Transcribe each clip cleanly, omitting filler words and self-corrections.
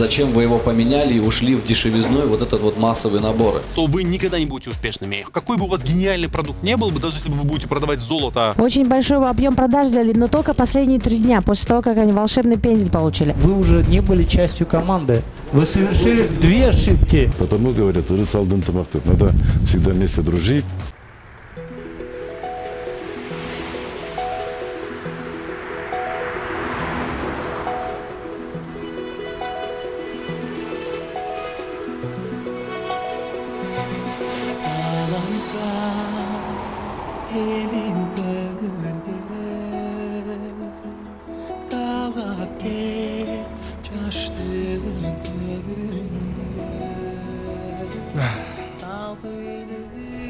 зачем вы его поменяли и ушли в дешевизну и вот этот вот массовые наборы. То вы никогда не будете успешными. Какой бы у вас гениальный продукт не был бы, даже если бы вы будете продавать золото. Очень большой объем продаж сделали, но только последние 3 дня, после того, как они волшебный пендель получили. Вы уже не были частью команды. Вы совершили 2 ошибки. Потому, говорят, надо всегда вместе дружить.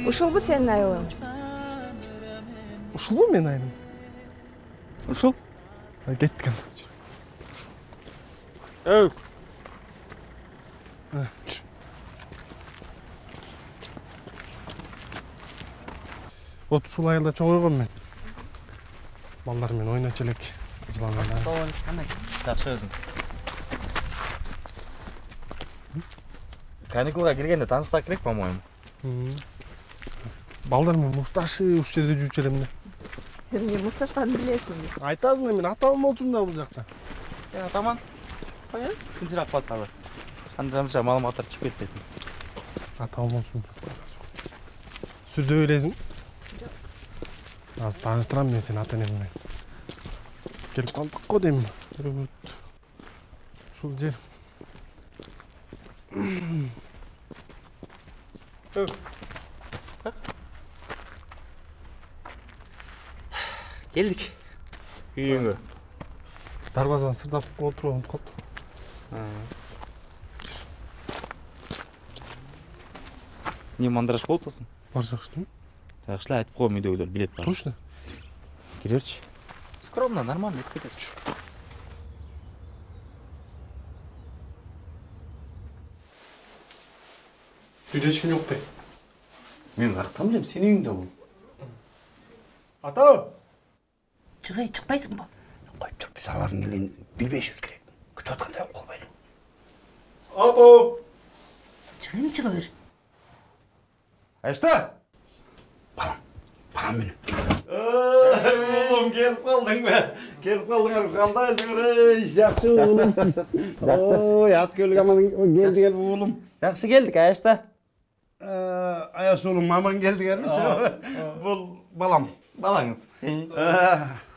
Ушел бы senin ayolun. Ушел mu men ayım? Ушел? Ketken. Öv. Ушул айылда чоң ойгон мен. Балдар мен ойночу элек. Жакшы өзүң. Каникулга киргенде таанышсак керек, по-моему. Балдар мен мушташы уш жерде жүрчү элем да. Sen niye muhtaçtan bilirsin? Айтасың мен атам болчумун да бул жакта. Атаман. Кой, кынжырап басалы. Анжамша маалыматтар чыгып кетпесин. Атам болчумун. Сүрдө элесиң? Азыр тааныштырам мен сени ата-энең менен. Келип калдык го дейм. Ушул жер. Келдик. Үйүңгө. Дарбазаны сырдап отуруп унутуп калдым. Не мандраж болуп атасың? Бар жакшы. Жакшы эле айтып коем, үйдөгүлөр билет бар. Турушты. Кирерчи. Скромно, нормально айтып кетет. Үйдө эч ким жок бе? Мен каяктан билем, сенин үйүңдө бул. Ата! Çıkay, çıkmaysın mı? Koyup dur, biz aların gelin bilmeyişiz gerek. Kötü atkanda yok kol bayılın. Abo! Çıkayım, çıkıver. Ayşta! Balam benim. Oğlum gelip kaldın be. Gelip kaldın kandaysın ey. Yaxşı oğlum. Oy at gölge aman geldi gel oğlum. Жақсы келдік, Ayşta. Ayaş oğlum aman geldi gelmiş. Bu balam. Балаңыз.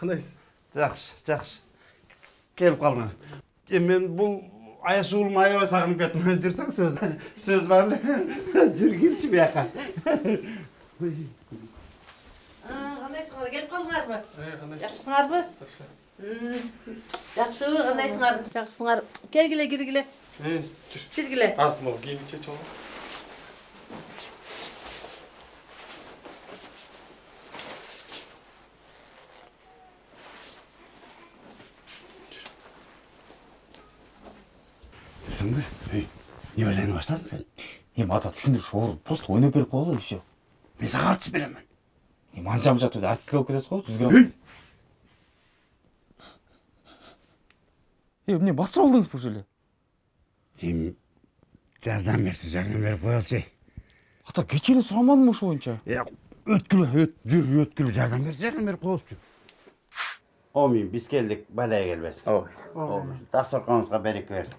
Kandayız? Жақшы. Gelip kaldın. Men bu Ayaş oğlum ayağa sağınıp ketmeye жүрсең söz var mı? Jür kelçi bu yoqqa. Qandaysыңар, келип калдыңар mı? Жакшысыңар mı? Жакшы, кандайсыңар? Жакшысыңар. Келгиле, киргиле. Киргиле. Az mı? Giyince çok. Жүрсің бе? Не ойланып баштадың sen? Ата түшүндүрүш оор. Просто ойноп берип коелу и всё. Мен сага артист беремін. Манжам жатып артистке болуп кетесиз го, түзгүрөм. Эмне бастырып алдыңыз бул жерде? Жардам берип коелучу. Ата кечээ эле сурамадымбы ошо боюнча? Өткүлө жардам берип коелучу. Omin biz geldik balaya gelmesin. Dasturkanımızga berek versin.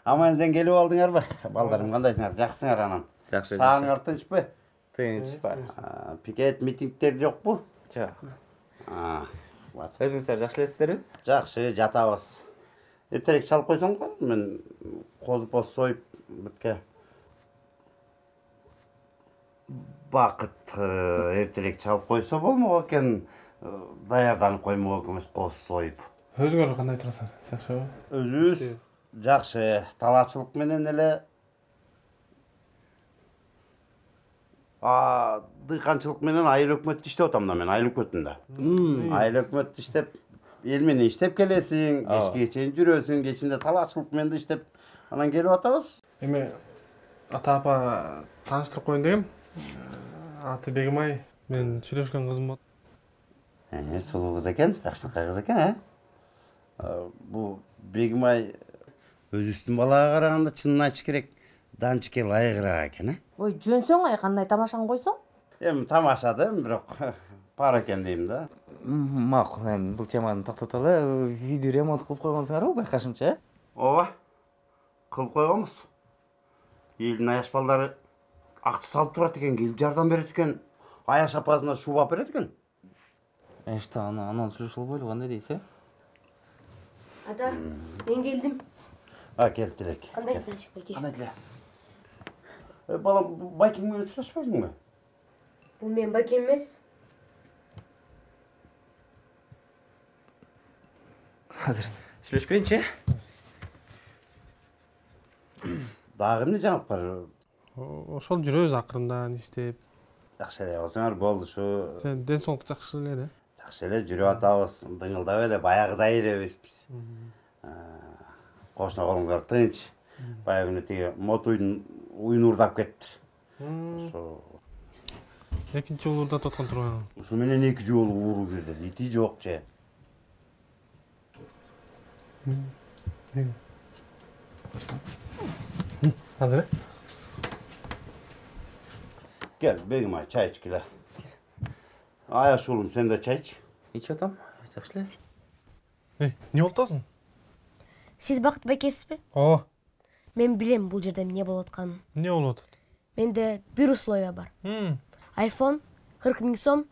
Aman sen gelip aldыңар ба? Балдарым кандайсыңар? Жакшысыңар анан? Жакшы. Таңыңар тынчпы? Тынч бар. Пикет митингдер жокпу? Жок. Вот. Өзүңүздөр жакшы элесиздерби? Жакшы, жатабыз. Эртерээк чалып койсоң го, мен козу-поз союп бүтке. Бакыт эртерээк чалып койсо болмок экен. Даярданып коймок эмес, коз союп. Өзүңөр кандай турасың? Жакшыбы? Өзүбүз жакшы, талаачылык менен эле дыйканчылык менен айыл өкмөттү иштеп атам да мен, айыл өкмөтүндө. Айыл өкмөттү иштеп, эл менен иштеп келесиң, кечке чейин жүрөсүң, кечинде талаачылык менен иштеп, анан келип атабыз. Эми ата-апа тааныштырып коеюн дегем. Аты Бегимай, мен сүйлөшкөн кызым болот. Сулуу кыз экен, жакшынакай кыз экен, Бу Бегимай Өзүстүн балага караганда чынын айтыш керек, Данчике ылайыгыраак экен, Ой, жөнсөң ай, кандай тамашаң койсоң? Эми тамаша да, бирок бар экен дейм да. Макул, эми бул теманы токтотолу. Үйдү ремонт кылып койгонсуңарбы, байкашымча, э? Ооба. Кылып койгонбуз. Элдин аяш балдары акча салып турат экен, келип жардам берет экен. Аяш апасына шубап берет экен. Эште анан сүйлөшүп бойлу кандай дейсиз, э? Ата, мен келдим. Келип элек. Кандайсың, Данчик байке? Кандай деле? Балам, Байкең менен учурашпайсыңбы? Бул мен байкем эмес. Азыр сүйлөшүп берейинчи, э? Дагы эмне жаңылык бар? Ошол жүрөбүз акырындан иштеп. Жакшы эле болсоңор болду ушу. Сен ден соолук жакшы эле да? Жакшы эле жүрүп атабыз, дыңылдап эле баягыдай эле эмеспиз. Кошуна колуңдар тынч. Баягы күнү тиги мотуйдун уюн уурдап кетти. Ошо Экинчи жолу уурдатып аткан турган. Ушу менен 2 жолу ууруу кирди. Ити жок же. Азыр, Gel, Begim ay, çay iç gile. Ayaş oğlum, sen de çay iç. Ичип атам, жакшы эле. эмне болуп атасың? Сиз Бакыт байкесизби? Ооба. Мен билем бул жерде эмне болуп атканын. Эмне болуп атат? Менде бир условия бар. iPhone 40 000 сом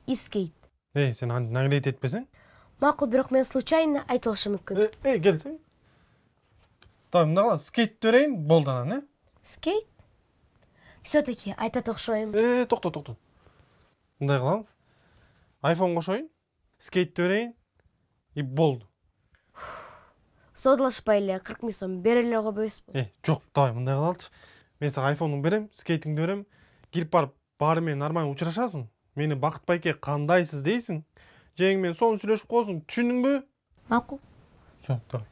и скейт. Сен наглеть этпесең? Макул, бирок мен случайно айтып алышым мүмкүн. Кел. Tamam, мына кыласың? Скейт берейин, болду анан, э? Скейт? Все-таки айтат окшойм. Токто. Мындай кылам. iPhone кошоюн, скейт берейин и болду. Соодалашпай эле 40 000 сом бере эле койбойсузбу? Жок, давай мындай кылалычы. Мен сага iPhone'уңду берем, скейтиңди берем. Кирип барып, баары менен нормально учурашасың. Мени Бакыт байке кандайсыз дейсиң. Жеңиң менен сонун сүйлөшүп коесуң. Түшүндүңбү? Макул. Всё, давай.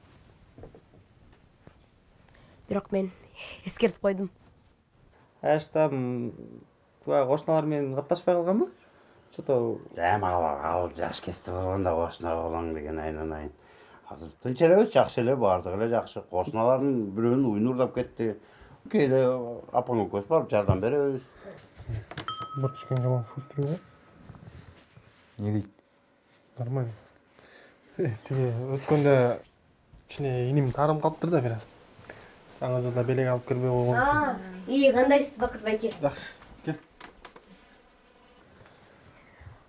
Бирок мен эскертип койдум. Аштам кошуналар менен катташпай калганбы? Что-то Ал жаш кести болгондо кошуна болоң деген айнан. Азыр тынч элебиз, жакшы эле, баардыгы эле жакшы. Кошуналардын бирөөнүн уюну уурдап кетти. Кээде апаң экөөбүз барып жардам беребиз. Бір түшкен жаман шустрый ғой. Не дейді? Нормально. Тиги өткөндө кичине иним тарым калыптыр да бираз. Аңа жолда белек алып келбей койгон. Кандайсыз, Бакыт байке? Жакшы. Кел.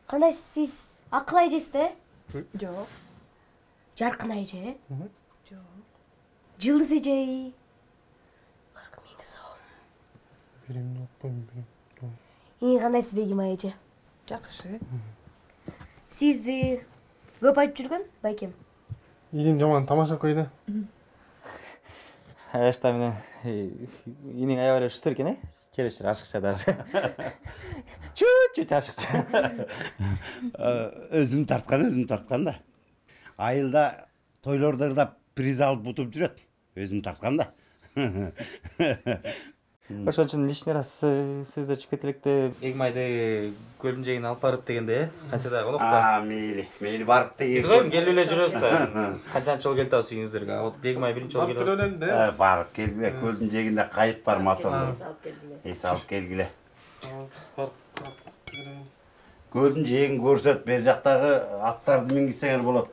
Кандайсыз, сиз акыл эжесиз, э? Жок. Жаркын эже? Жок. Жылдыз эже? 40 000 сом. Берем жокпойм. Кандайсыз, Бегим эже? Жакшы. Сизди көп айтып жүргөн, байкем? Иним жаман тамаша койду. Ашта менен иниң аябай шүтөр экен, э? Чересчур ашыкча даже. Чуть-чуть ашыкча. Өзүм тарткан да. Айылда тойлордо приз алып бутуп жүрөт. Өзүм тарткан да. Ошон үчүн лишний раз сөздөр чыгып кетелекте Эгмайды көлдүн жээгине алып барып дегенде, э? Канча да конокто. Мейли барып деген. Биз койм келип эле жүрөбүз да. Канчанчы жолу келип атабыз үйүңүздөргө. Вот Эгмай биринчи жолу келип атат. Барып келгиле, көлдүн жээгинде кайык бар, моторлуу. Эс алып келгиле. Көлдүн жээгин көрсөт, бер жактагы аттарды мингизсеңер болот.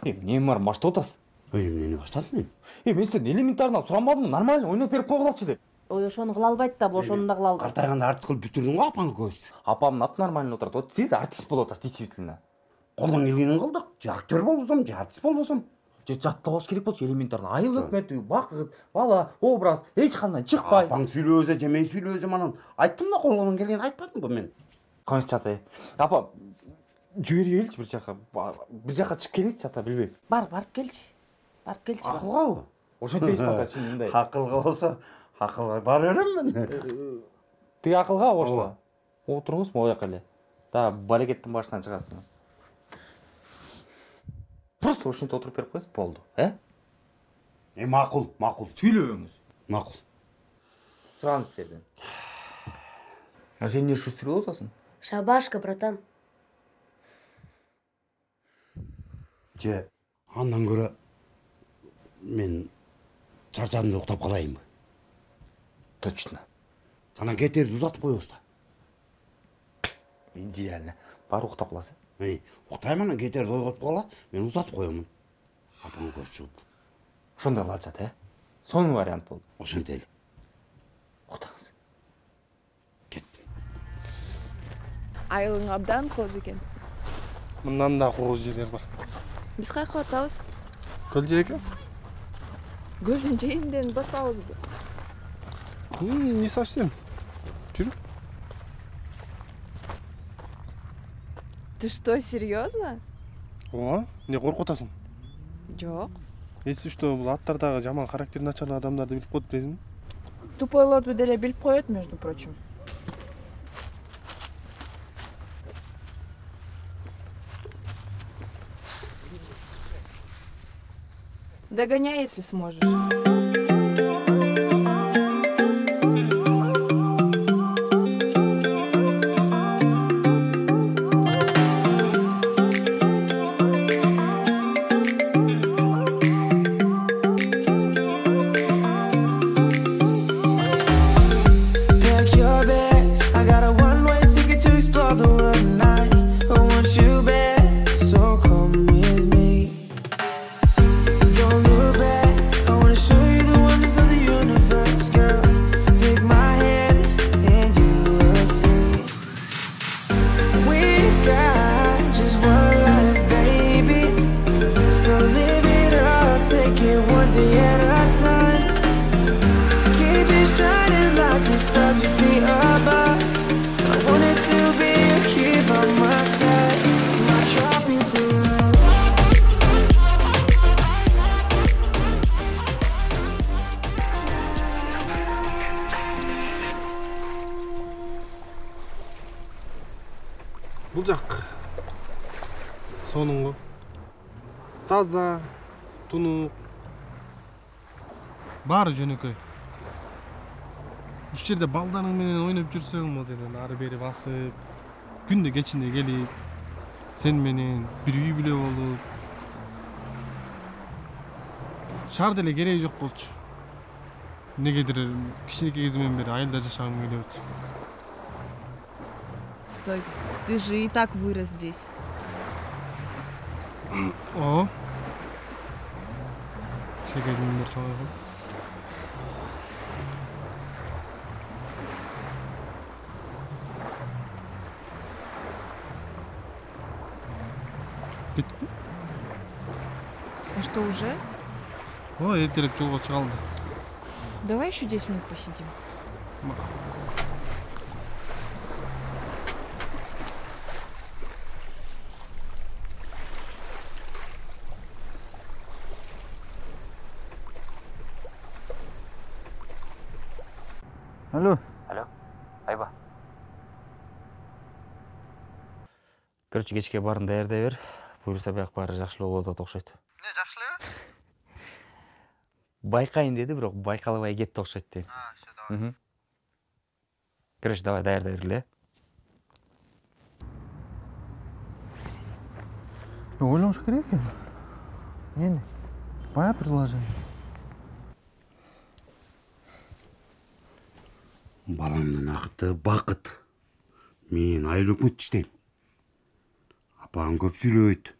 Эмне бар, маштап атасыз? Эмнени баштадым мен? Мен сен элементарынан сурамадымбы, нормально ойноп берип койгулачы деп. Ой, ошону кыла албайт да, бул ошону да кыла албайт. Картайганда артист кылып бүтүрдүң го апаң экөөбүз. Апамдын аты нормально отурат. Вот сиз артист болуп атасыз, действительно. Колдон келгенин кылдык. Же актер болбосом, же артист болбосом. Же жаттап алыш керек болчу элементарно. Айыл өкмөтү, бакыт, бала, образ эч кандай чыкпай. Апаң сүйлөбөсө же мен сүйлөбөсөм анан айттым да, колдон келгенин айтпадымбы мен? Коюңуз чатай. Апа, жиберейинчи бир жака. Бир жака чыгып келиңизчи ата, билбейм. Барып келчи. Акылгабы? Ошентпейсизби ата, чын мындай. Акылга болсо, акылга бара берем мен. Тиги акылга ошто. Отуруңуз могу жака эле. Да, балекеттин башынан чыгасыз. Просто ошентип отуруп берип коюңуз, болду, э? Макул. Сүйлөбөңүз. Макул. Сураңыз сиздерден. А сен эмне шустрый болуп атасың? Шабашка, братан. Же андан көрө мен чарчадым деп уктап калайынбы? Точно. Анан кетерди узатып коебуз да. Идеально. Бар уктап каласың. Уктайм анан кетерди ойготуп кала, мен узатып коемун. Апаңы көз чугуп. Ошондой кылачат, Сонун вариант болду. Ошентели. Уктаңыз. Айылың абдан кооз экен. Мындан да кооз жерлер бар. Биз кайка батабыз? Көл жээке? Көлдүн жээгинден басабызбы? Не совсем. Жүрүп. Ты что, серьезно? Ооба, не коркутасың? Жок. Эси что, бул аттардагы жаман характери начарлы адамдарды билип коет дейсиңби? Тупойлорду деле билип коет, между прочим. Догоняй, если сможешь. Бул жак сонуңго таза, тунук, баары жөнөкөй. Уш жерде балдарың менен ойноп жүрсөң, модерден ары бери басып, күндө кечинде келип, сен менен бир үй бүлө болуп. Шаар деле кереги жок болчу. Негедир кичинекей кезимден бери айылда жашагым келип. Стой, ты же и так вырос здесь. О. Шегедимдер чоңойгон. Кеттик. А что, уже? О, эртерээк жолго чыгалды. Давай еще 10 минут посидим. Алло. Алло. Айба. Короче, кечке барын даярдай бер. Буюрса бияк баары жакшылоо болуп атат окшойт. Не жакшылабы? Байкайын деди, бирок байкалбай кетти окшойт дейм. Всё, давай. Короче, давай даярдай бергиле. Ойлонуш керек экен. Эмне? Бая предложение. Баламдын акыты бакыт. Мен айыл өкмөтчү иштейм. Апаң көп сүйлөйт.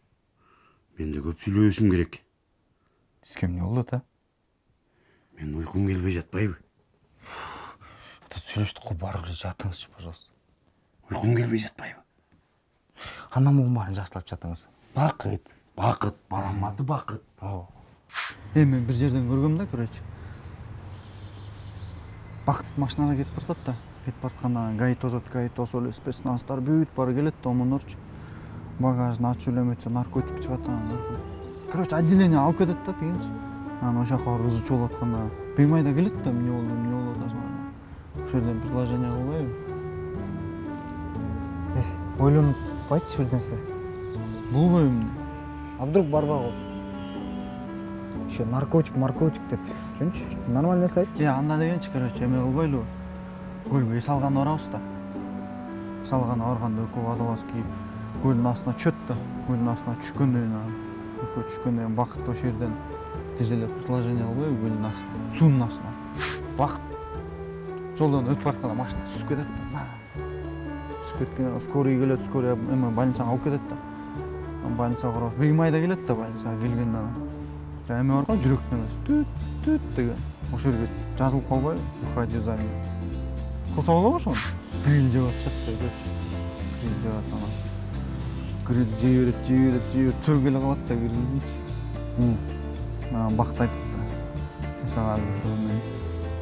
Мен да көп сүйлөшүм керек. Сизге эмне болду ата? Мен уйкум келбей жатпайбы? Ата сүйлөштүк го, барып эле жатыңызчы, пожалуйста. Уйкум келбей жатпайбы? Андан муну баарын жакшылап жатыңыз. Бакыт, бакыт, баламдын аты бакыт. Мен бир жерден көргөм да, короче. Бакыт машинада кетип баратат да. Кетип баратканда гаи тосот эле спецназдар бүт бары келет да, омонорчу. Багажын ачып элеметсе наркотик чыгат анан. Короче, отделение алып кетет да дегенчи. Анан ошол жака барып ызы болуп атканда беймай да келет да, эмне болду атасың. Ошол жерден предложение кылбайбы? Ойлонуп айтчы бир нерсе. Болбойбу эмне? А вдруг барбагы? Еще наркотик деп. Чөнчү, нормальный нерсе айт. Анда дегенчи, короче, эме кылбайлыбы? Көлгө эс алган барабыз да. Эс алган барганда экөө водолаз кийип, көлдүн астына чөт да. Көлдүн астына түшкөндөн, экөө түшкөндөн бакыт ошол жерден Тез эле предложение кылбайбы көлдүн астына, суунун астына. Бакыт. Жолдон өтүп баратканда машина түсүп кетет да. Түсүп кеткенде скорый келет, скорый эме больницага алып кетет да. Больницага барабыз. Беймайда келет да больницага келгенде анан. Эме бар го жүрөктөн түт деген. Ошол жерге жазылып калбай, выходи за мной. Кылса болобу ошону? Гриль жеп атышат да, көрчү. Гриль жеп атат анан. Гриль жеберет, чөп келе калат да гриль. Анан бакыт айтат да. Сага ошо мен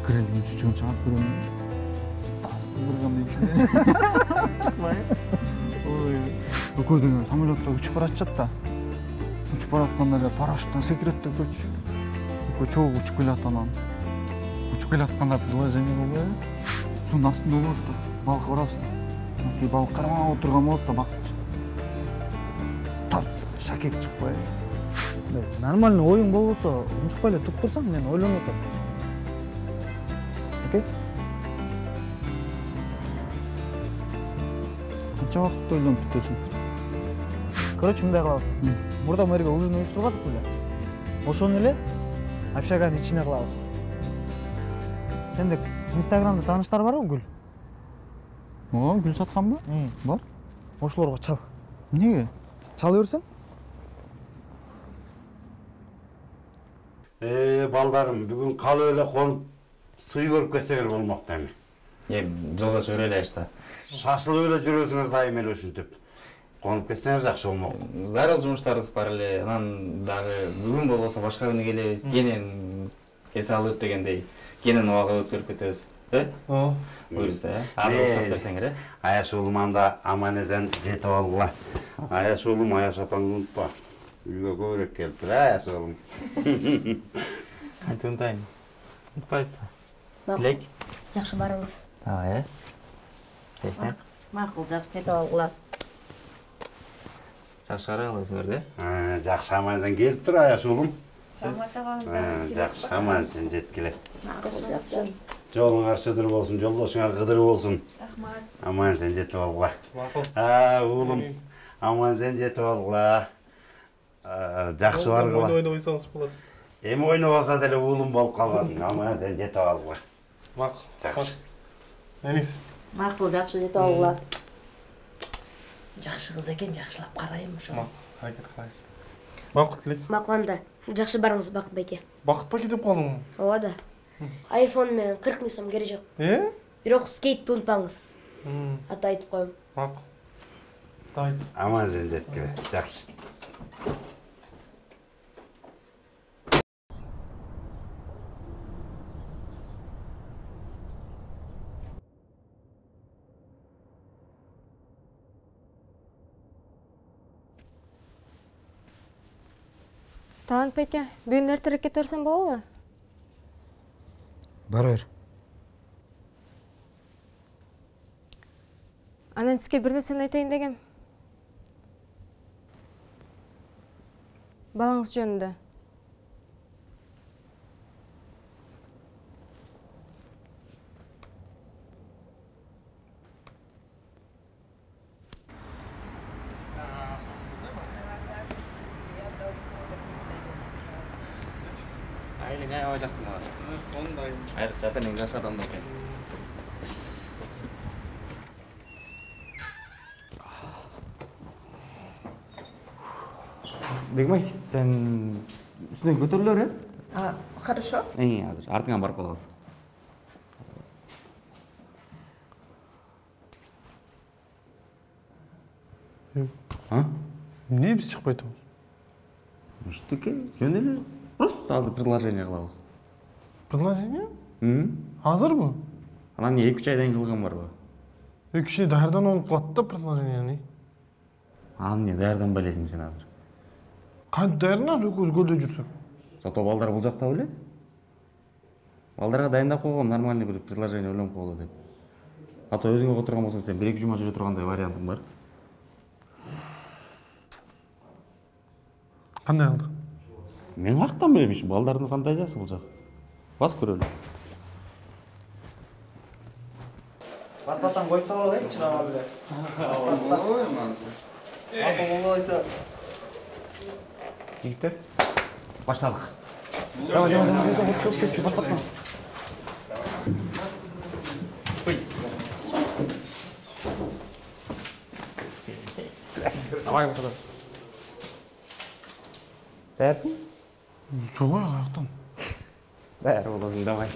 грилдин чүчүгүн чыгарып берем. Сындыргандай кичине. Чыкпай. Ой. Экөө деген самолетто учуп баратышат да. Учуп баратканда эле парашюттан секирет да көчү. Экөө чогуу учуп келат анан. Учуп келатканда предложение болбойбу? Суунун астында болобуз да, балыкка барабыз да. Балык кармап отурган болот да бакытчы. Тарт, шакек чыкпай. Нормальный оюң болбосо, унчукпай эле туруп турсаң, мен ойлонуп атам. Окей? Канча вакытта ойлонуп бүтөсүң? Короче, мындай кылабыз. Мурда мэрге ужин уюштурбадык беле? Ошону эле общаганын ичине кылабыз. Сенде Инстаграмда тааныштар барбы, Гүл? Гүл сатканбы? Бар. Ошолорго чал. Эмнеге? Чала берсең? Балдарым, бүгүн калып эле конуп сый көрүп кетсеңер болмок да эми. Жолго чыгып элебиз да. Шашылып эле жүрөсүңөр дайым эле ушинтип. Конуп кетсеңер жакшы болмок. Зарыл жумуштарыбыз бар эле. Анан дагы бүгүн болбосо башка күнү келебиз. Кенен эс алып дегендей. Кенен убага өткөрүп кетебиз. Буюрса, азыр уруксат берсеңер, Аяш уулум анда аман-эсен жетип алгыла. Аяш уулум, Аяш апаңды унутпа. Үйгө көбүрөөк келип тур, Аяш уулум. Кантип унутайын? Унутпайбыз да. Тилек? Жакшы барыңыз. Ооба, Кечте? Макул, жакшы жетип алгыла. Жакшы карай аласыңар да? Жакшы аман-эсен келип тур, Аяш уулум. Жакшы аман-эсен жеткиле. Жакшы. Жолуң арчыдыр болсун, жолдошуңар кыдыр болсун. Рахмат. Аман-эсен жетип алгыла. Уулум, аман-эсен жетип алгыла. Жакшы баргыла. Ойнап ойсаңыз болот. Эми ойнобаса деле уулум болуп калган. Аман-эсен жетип алгыла. Макул. Жакшы. Энис. Макул, жакшы жетип алгыла. Жакшы кыз экен, жакшылап карайм ошо. Аракет кылайын. Макул Тилек. Макул анда. Жакшы барыңыз, Бакыт байке. Бакыт байке деп калдыңбы? Ооба да. iPhone менен 40 000 сом кереги жок. Бирок скейтти унутпаңыз. Ата айтып коем. Макул. Дайт. Аман-эсен жеткиле. Жакшы. Талант байке, бүгүн эртерээк кете берсең болобу? Бара бер. Анан сизге бир нерсени айтайын дегем. Балаңыз жөнүндө. Айлың аябай жактым ага. Сондай. Айрыкча атаң жаш адам экен. Бегмай, сен үстүнөн көтөрүлө бер, Хорошо. азыр артыңа барып калабыз. Эмне биз чыкпай атабыз? Муштеке, жөн эле. Просто азыр предложение кылабыз. Предложение? Азырбы? Анан 2-3 айдан кылган барбы? Кичине даярдан болуп калат да предложение. Аны эмне даярданбай элесиң сен азыр? Кантип даярданабыз экөөбүз көлдө жүрсөк? Зато балдар бул жакта беле? Балдарга дайындап койгом, нормальный бир предложение ойлонуп коелу деп. А то өзүңө отурган болсоң сен 1-2 жума жүрө тургандай вариантың бар. Кандай кылдык? Мен каяктан билем, балдардын фантазиясы бул жак. Бас көрөлү. Бат-баттан коюп салалы, чырага беле. Ой, мансы. Апа болбойсо. Жигиттер, баштадык. Давай, чоп, баштап. Давай bakalım. Dersin? Çok ayaktan. Der olasın, давай.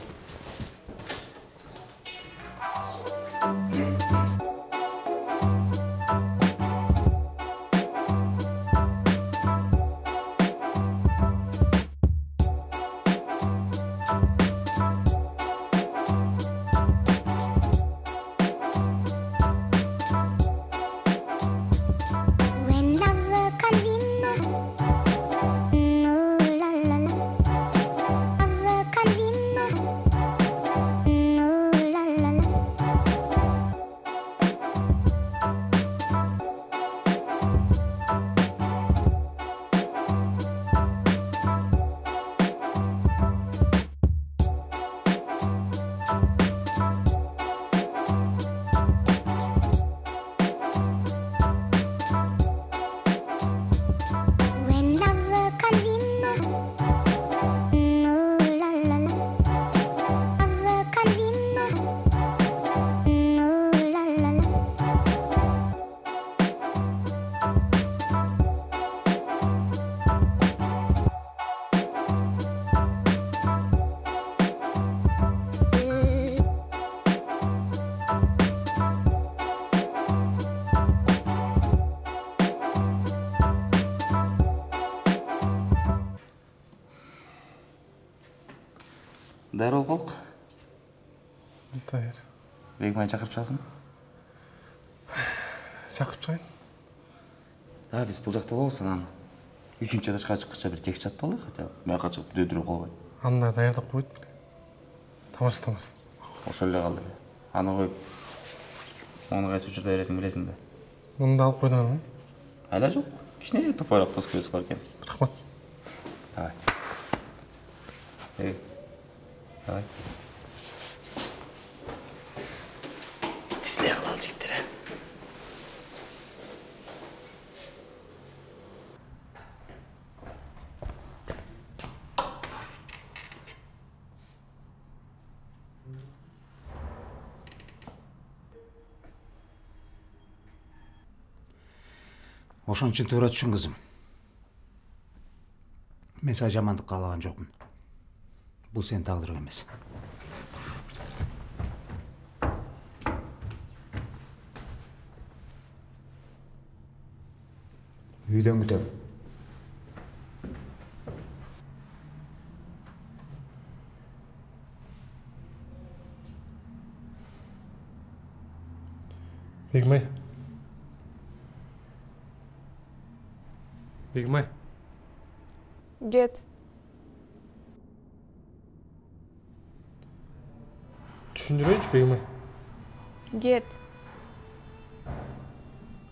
Дәрі қолқ. Дайыр. Бегмай шақырып шығасың? Шақырып шығайын. Біз бұл жақта болсын, ан. 3-ші этажға шыққанша бір текст жатты алайық, хотя мен жаққа шығып дөдіріп қалбай. Анда даярдап қойды. Тамаша. Ошол эле қалды. Аны қойып, оны қайсы учурда бересің білесің бе? Оны да алып қойдың. Әлі жоқ. Кішіне топайрақ дос көз бар екен. Рахмат. Давай. Давай. Кісілер қылал жігіттер, ә? Ошон үчүн туура түшүн кызым. Мен сага жамандык каалаган жокмун. Бул сенин тагдырың эмес. Үйдөн күтөм. Бегмай. Бегмай. Get. Түшүндүрөйүнчү Бегмай. Get.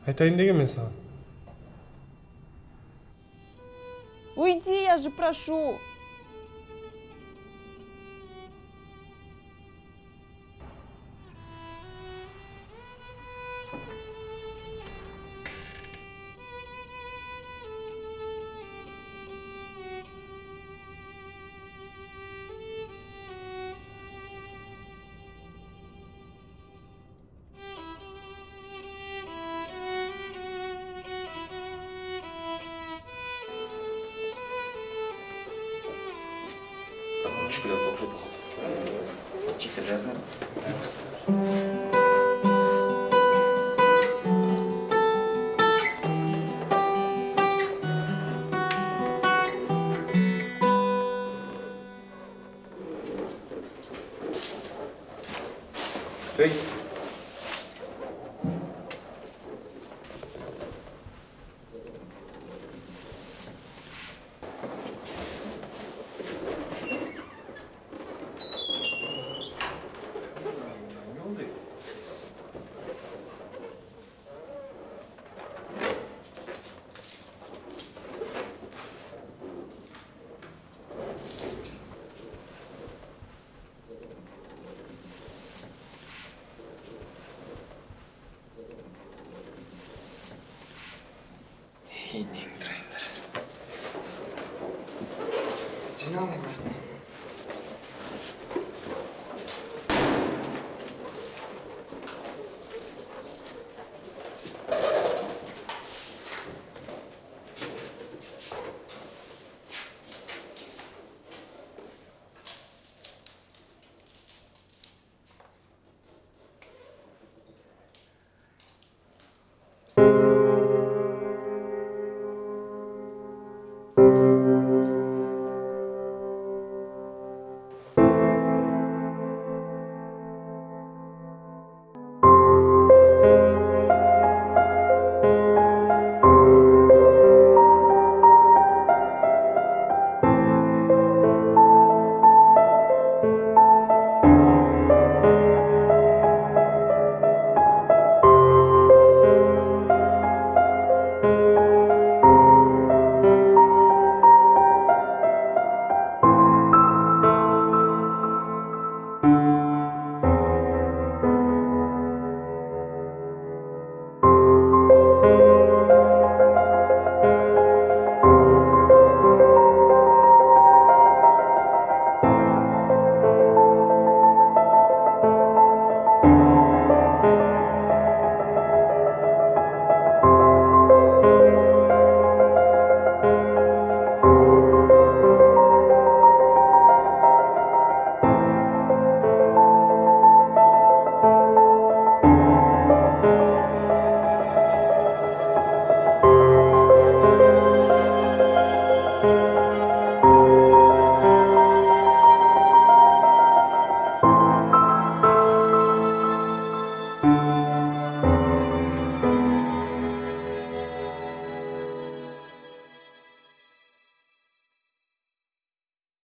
Айтайын деген мен сага. Уйди, я же прошу. Шүкілер тоқшайды. Чиктеп жаздар. Эй!